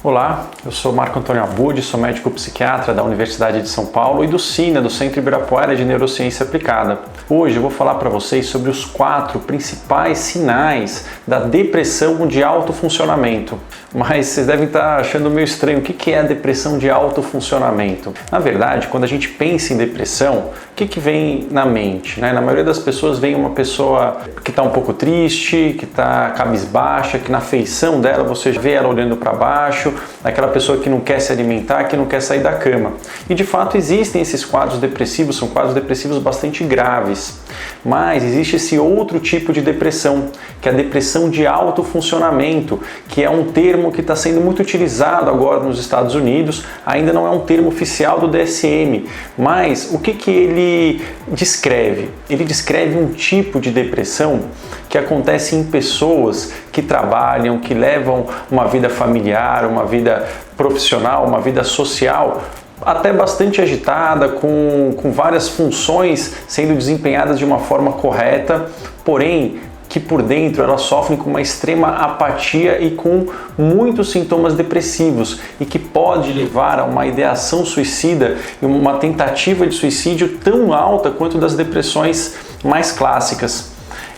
Olá, eu sou Marco Antônio Abud, sou médico psiquiatra da Universidade de São Paulo e do CINA, do Centro Ibirapuera de Neurociência Aplicada. Hoje eu vou falar para vocês sobre os 4 principais sinais da depressão de alto funcionamento. Mas vocês devem estar achando meio estranho, o que é a depressão de alto funcionamento? Na verdade, quando a gente pensa em depressão, o que vem na mente? Na maioria das pessoas vem uma pessoa que está um pouco triste, que está cabisbaixa, que na feição dela você vê ela olhando para baixo, aquela pessoa que não quer se alimentar, que não quer sair da cama. E de fato existem esses quadros depressivos, são quadros depressivos bastante graves. Mas existe esse outro tipo de depressão, que é a depressão de alto funcionamento, que é um termo que está sendo muito utilizado agora nos Estados Unidos, ainda não é um termo oficial do DSM, mas o que ele descreve? Ele descreve um tipo de depressão que acontece em pessoas que trabalham, que levam uma vida familiar, uma vida profissional, uma vida social até bastante agitada, com várias funções sendo desempenhadas de uma forma correta, porém que por dentro elas sofrem com uma extrema apatia e com muitos sintomas depressivos e que pode levar a uma ideação suicida e uma tentativa de suicídio tão alta quanto das depressões mais clássicas.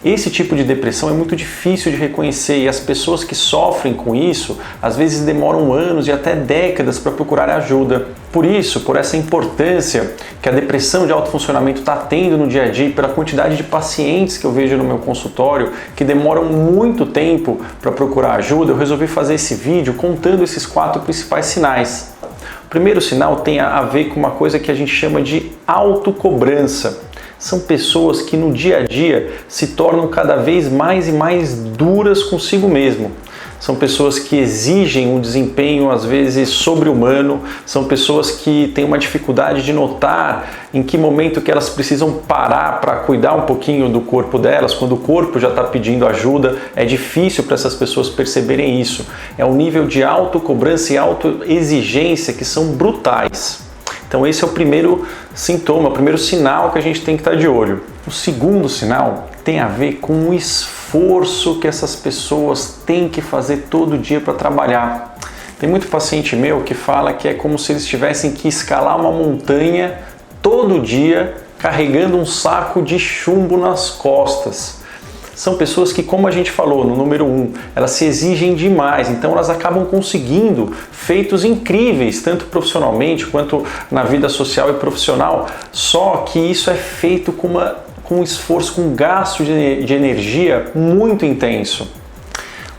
Esse tipo de depressão é muito difícil de reconhecer e as pessoas que sofrem com isso às vezes demoram anos e até décadas para procurar ajuda. Por isso, por essa importância que a depressão de alto funcionamento está tendo no dia a dia, pela quantidade de pacientes que eu vejo no meu consultório que demoram muito tempo para procurar ajuda, eu resolvi fazer esse vídeo contando esses 4 principais sinais. O primeiro sinal tem a ver com uma coisa que a gente chama de autocobrança. São pessoas que no dia a dia se tornam cada vez mais e mais duras consigo mesmo. São pessoas que exigem um desempenho às vezes sobre-humano, são pessoas que têm uma dificuldade de notar em que momento que elas precisam parar para cuidar um pouquinho do corpo delas, quando o corpo já está pedindo ajuda. É difícil para essas pessoas perceberem isso. É um nível de autocobrança e autoexigência que são brutais. Então esse é o primeiro sintoma, o primeiro sinal que a gente tem que estar de olho. O segundo sinal tem a ver com o esforço que essas pessoas têm que fazer todo dia para trabalhar. Tem muito paciente meu que fala que é como se eles tivessem que escalar uma montanha todo dia carregando um saco de chumbo nas costas. São pessoas que, como a gente falou no número 1, elas se exigem demais, então elas acabam conseguindo feitos incríveis, tanto profissionalmente quanto na vida social e profissional, só que isso é feito com um esforço, com um gasto de energia muito intenso.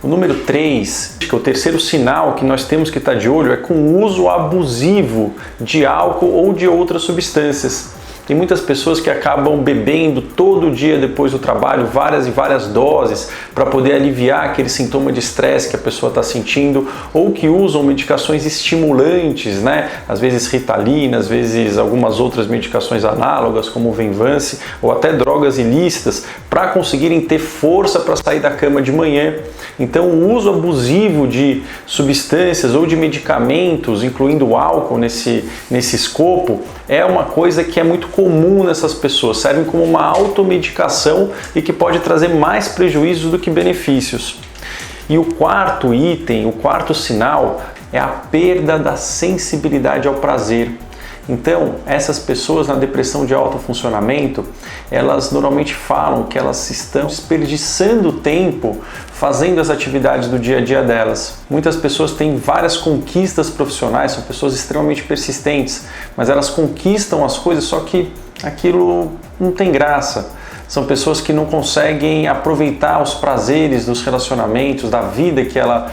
O número 3, que é o terceiro sinal que nós temos que estar de olho, é com o uso abusivo de álcool ou de outras substâncias. Tem muitas pessoas que acabam bebendo todo dia depois do trabalho, várias e várias doses, para poder aliviar aquele sintoma de estresse que a pessoa está sentindo, ou que usam medicações estimulantes, Às vezes Ritalina, às vezes algumas outras medicações análogas, como o Venvance, ou até drogas ilícitas, para conseguirem ter força para sair da cama de manhã. Então o uso abusivo de substâncias ou de medicamentos, incluindo o álcool nesse escopo, é uma coisa que é muito comum nessas pessoas, servem como uma automedicação e que pode trazer mais prejuízos do que benefícios. E o quarto item, o quarto sinal, é a perda da sensibilidade ao prazer. Então, essas pessoas na depressão de alto funcionamento, elas normalmente falam que elas estão desperdiçando tempo fazendo as atividades do dia a dia delas. Muitas pessoas têm várias conquistas profissionais, são pessoas extremamente persistentes, mas elas conquistam as coisas, só que aquilo não tem graça. São pessoas que não conseguem aproveitar os prazeres dos relacionamentos, da vida que ela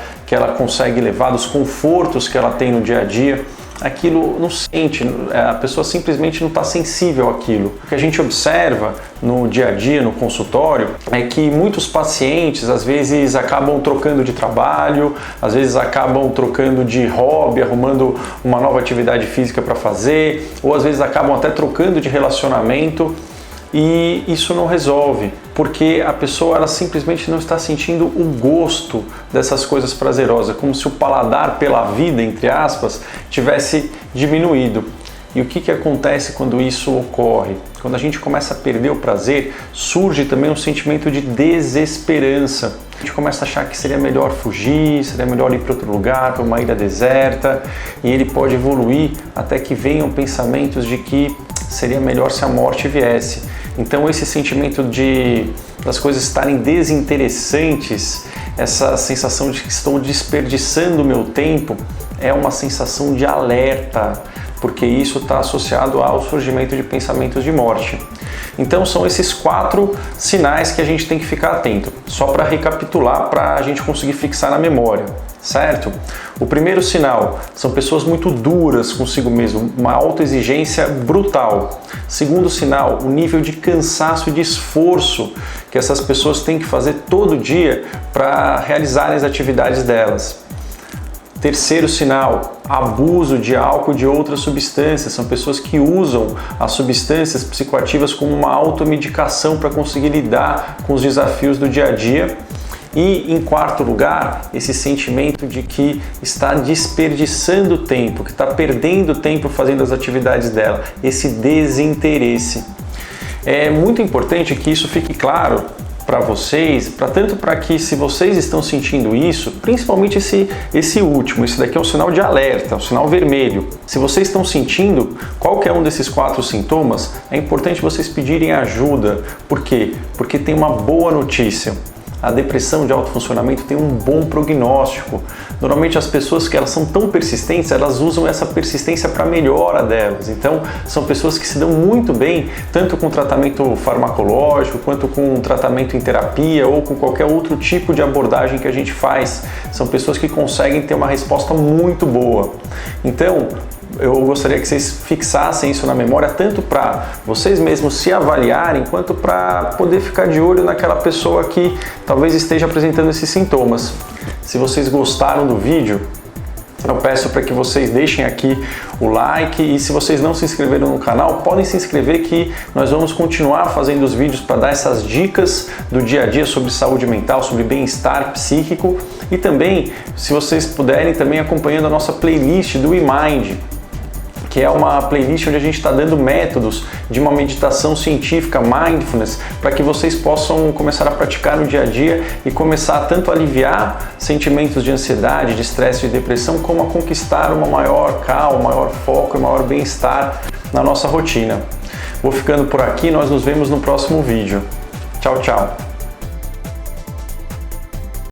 consegue levar, dos confortos que ela tem no dia a dia. Aquilo não sente, a pessoa simplesmente não está sensível àquilo. O que a gente observa no dia a dia, no consultório, é que muitos pacientes às vezes acabam trocando de trabalho, às vezes acabam trocando de hobby, arrumando uma nova atividade física para fazer, ou às vezes acabam até trocando de relacionamento. E isso não resolve, porque a pessoa ela simplesmente não está sentindo o gosto dessas coisas prazerosas, como se o paladar pela vida, entre aspas, tivesse diminuído. E o que acontece quando isso ocorre? Quando a gente começa a perder o prazer, surge também um sentimento de desesperança. A gente começa a achar que seria melhor fugir, seria melhor ir para outro lugar, para uma ilha deserta, e ele pode evoluir até que venham pensamentos de que seria melhor se a morte viesse. Então esse sentimento das coisas estarem desinteressantes, essa sensação de que estou desperdiçando o meu tempo, é uma sensação de alerta, porque isso está associado ao surgimento de pensamentos de morte. Então são esses 4 sinais que a gente tem que ficar atento, só para recapitular, para a gente conseguir fixar na memória, certo? O primeiro sinal são pessoas muito duras consigo mesmo, uma autoexigência brutal. Segundo sinal, o nível de cansaço e de esforço que essas pessoas têm que fazer todo dia para realizarem as atividades delas. Terceiro sinal, abuso de álcool e de outras substâncias. São pessoas que usam as substâncias psicoativas como uma automedicação para conseguir lidar com os desafios do dia a dia. E, em quarto lugar, esse sentimento de que está desperdiçando tempo, que está perdendo tempo fazendo as atividades dela, esse desinteresse. É muito importante que isso fique claro para vocês, tanto para que, se vocês estão sentindo isso, principalmente esse último, esse daqui é um sinal de alerta, um sinal vermelho. Se vocês estão sentindo qualquer um desses 4 sintomas, é importante vocês pedirem ajuda. Por quê? Porque tem uma boa notícia. A depressão de alto funcionamento tem um bom prognóstico. Normalmente as pessoas que elas são tão persistentes, elas usam essa persistência para a melhora delas. Então são pessoas que se dão muito bem, tanto com tratamento farmacológico, quanto com tratamento em terapia ou com qualquer outro tipo de abordagem que a gente faz. São pessoas que conseguem ter uma resposta muito boa. Então, eu gostaria que vocês fixassem isso na memória, tanto para vocês mesmos se avaliarem, quanto para poder ficar de olho naquela pessoa que talvez esteja apresentando esses sintomas. Se vocês gostaram do vídeo, eu peço para que vocês deixem aqui o like, e se vocês não se inscreveram no canal, podem se inscrever, que nós vamos continuar fazendo os vídeos para dar essas dicas do dia a dia sobre saúde mental, sobre bem-estar psíquico, e também, se vocês puderem, também acompanhando a nossa playlist do eMind, que é uma playlist onde a gente está dando métodos de uma meditação científica, mindfulness, para que vocês possam começar a praticar no dia a dia e começar tanto a aliviar sentimentos de ansiedade, de estresse e de depressão, como a conquistar uma maior calma, maior foco e maior bem-estar na nossa rotina. Vou ficando por aqui, nós nos vemos no próximo vídeo. Tchau, tchau!